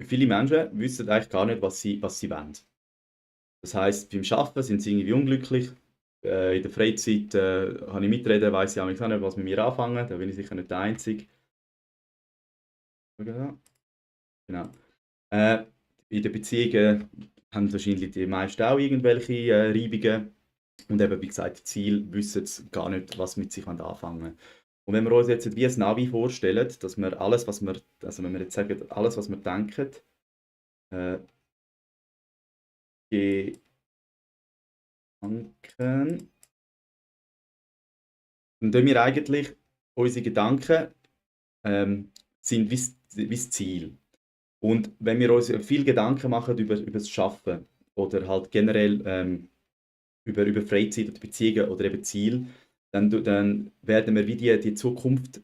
Viele Menschen wissen eigentlich gar nicht, was sie wollen. Das heisst, beim Arbeiten sind sie irgendwie unglücklich. In der Freizeit, habe ich mitreden, weiss ich auch nicht, was mit mir anfangen. Da bin ich sicher nicht der Einzige. Schau da. Genau. Äh, in den Beziehungen haben wahrscheinlich die meisten auch irgendwelche Reibungen. Und eben, wie gesagt, die Ziele wissen gar nicht, was mit sich anfangen wollen. Und wenn wir uns jetzt wie ein Navi vorstellen, dass wir alles, was wir, also wenn wir jetzt sagen, alles, was wir denken, äh, Gedanken, dann tun wir eigentlich unsere Gedanken sind wie das Ziel. Und wenn wir uns viel Gedanken machen über das Schaffen oder halt generell über Freizeit oder Beziehungen oder eben Ziel, dann werden wir wie die Zukunft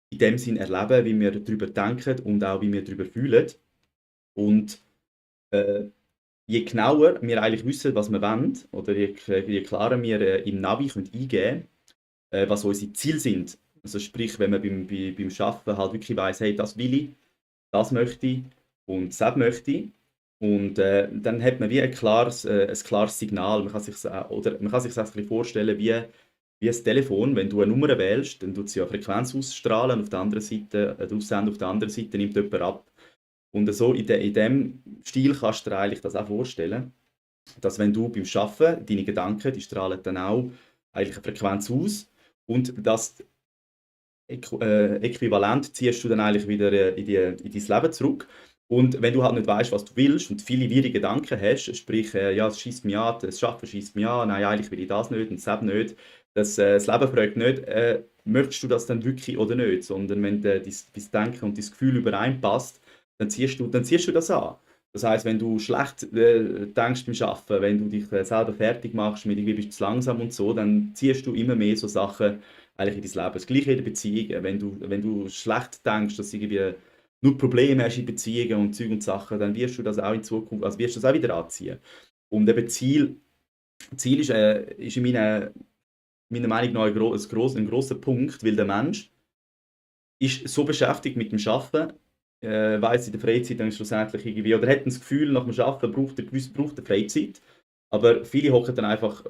in dem Sinn erleben, wie wir darüber denken und auch wie wir darüber fühlen. Und äh, je genauer wir eigentlich wissen, was wir wollen, oder je klarer wir im Navi können eingeben können, was unsere Ziele sind. Also sprich, wenn man beim Arbeiten halt wirklich weiss, hey, das will ich, das möchte ich und das möchte ich. Und dann hat man wie ein klares Signal. Man kann sich das ein bisschen vorstellen wie ein Telefon. Wenn du eine Nummer wählst, dann tut sie ja Frequenz ausstrahlen und auf der anderen Seite, der Aussender auf der anderen Seite nimmt jemand ab. Und so in dem Stil kannst du dir eigentlich das auch vorstellen, dass wenn du beim Arbeiten deine Gedanken, die strahlen dann auch eigentlich eine Frequenz aus und das Äquivalent ziehst du dann eigentlich wieder in dein Leben zurück. Und wenn du halt nicht weißt, was du willst und viele wirre Gedanken hast, sprich, ja, es schießt mich an, das Arbeiten schießt mich an, nein, eigentlich will ich das nicht und das nicht, das Leben fragt nicht, möchtest du das dann wirklich oder nicht, sondern wenn dein Denken und dein Gefühl übereinpasst, dann ziehst du das an. Das heißt, wenn du schlecht denkst beim Arbeiten, wenn du dich selber fertig machst, mit irgendwie bist du zu langsam und so, dann ziehst du immer mehr so Sachen eigentlich in dein Leben. Das Gleiche in der Beziehung. Wenn du schlecht denkst, dass du irgendwie nur Probleme hast in Beziehungen und Zeug und Sachen, dann wirst du das auch in Zukunft, also wirst du das auch wieder anziehen. Und eben Ziel ist in meiner Meinung nach ein grosser Punkt, weil der Mensch ist so beschäftigt mit dem Arbeiten, weiss in der Freizeit dann schlussendlich irgendwie, oder hat das Gefühl, nach dem Arbeiten braucht er Freizeit. Aber viele hocken dann einfach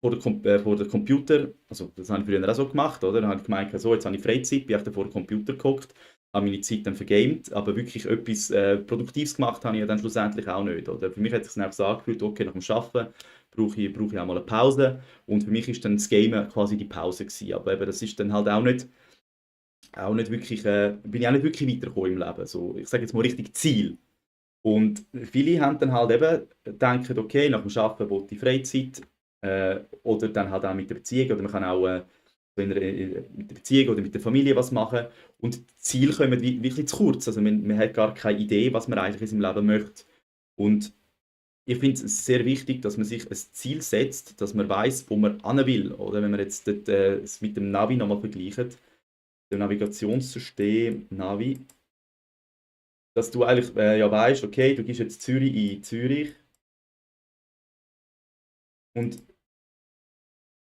vor dem Computer, also das habe ich früher auch so gemacht, oder? Dann habe ich gemeint, so, jetzt habe ich Freizeit, bin ich dann vor dem Computer gehockt, habe meine Zeit dann vergamed, aber wirklich etwas Produktives gemacht habe ich ja dann schlussendlich auch nicht, oder? Für mich hat es sich einfach so angefühlt, okay, nach dem Arbeiten brauche ich auch mal eine Pause und für mich ist dann das Gamen quasi die Pause gewesen. Aber eben, das ist dann halt auch nicht wirklich, bin ich auch nicht wirklich weitergekommen im Leben. So, ich sage jetzt mal richtig Ziel. Und viele haben dann halt eben, denken, okay, nach dem Arbeiten will ich Freizeit, oder dann halt auch mit der Beziehung, oder man kann auch so mit der Beziehung oder mit der Familie was machen. Und die Ziele kommen wirklich zu kurz. Also man hat gar keine Idee, was man eigentlich in seinem Leben möchte. Und ich finde es sehr wichtig, dass man sich ein Ziel setzt, dass man weiß, wo man hin will. Oder wenn man jetzt es mit dem Navi nochmal vergleicht, dem Navigationssystem Navi, dass du eigentlich ja weißt, okay, du gehst jetzt Zürich in Zürich und,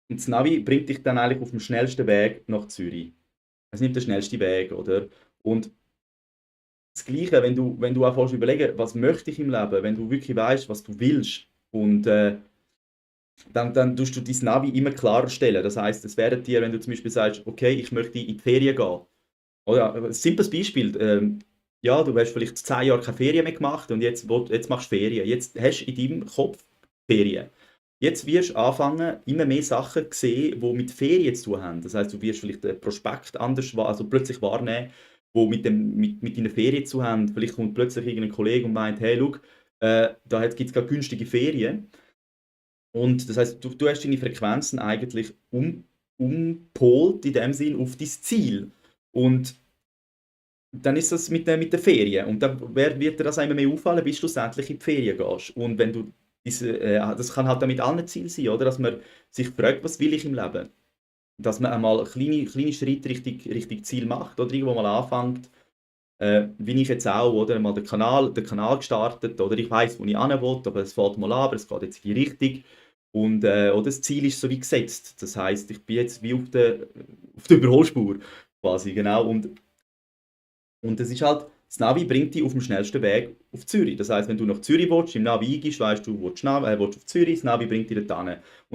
und das Navi bringt dich dann eigentlich auf dem schnellsten Weg nach Zürich. Es nimmt den schnellsten Weg, oder? Und das Gleiche, wenn du anfängst zu überlegen, was möchte ich im Leben, wenn du wirklich weißt, was du willst und dann tust du dein Navi immer klarer stellen. Das heißt, es wäre dir, wenn du zum Beispiel sagst, okay, ich möchte in die Ferien gehen. Oder ein simples Beispiel, ja, du hast vielleicht 10 Jahre keine Ferien mehr gemacht und jetzt machst du Ferien. Jetzt hast du in deinem Kopf Ferien. Jetzt wirst du anfangen, immer mehr Sachen zu sehen, die mit Ferien zu tun haben. Das heißt, du wirst vielleicht den Prospekt anders, also plötzlich wahrnehmen, wo mit deinen Ferien zu haben. Vielleicht kommt plötzlich irgendein Kollege und meint, hey, schau, da gibt es gerade günstige Ferien. Und das heißt, du hast deine Frequenzen eigentlich umpolt in dem Sinn auf dein Ziel. Und dann ist das mit den Ferien. Und dann wird dir das immer mehr auffallen, bis du schlussendlich in die Ferien gehst. Und wenn du das kann halt dann mit allen Zielen sein, oder? Dass man sich fragt, was will ich im Leben? Dass man einmal kleine Schritte Richtung Ziel macht oder irgendwo mal anfängt. Wie ich jetzt auch, oder? Mal den Kanal gestartet, oder ich weiß, wo ich hin will, aber es fällt mal an, aber es geht jetzt in die Richtung. Und oder das Ziel ist so wie gesetzt. Das heißt, ich bin jetzt wie auf der Überholspur quasi, genau. Und das ist halt. Das Navi bringt dich auf dem schnellsten Weg auf Zürich. Das heisst, wenn du nach Zürich willst, im Navi eingibst, weißt du, willst auf Zürich, das Navi bringt dich dorthin.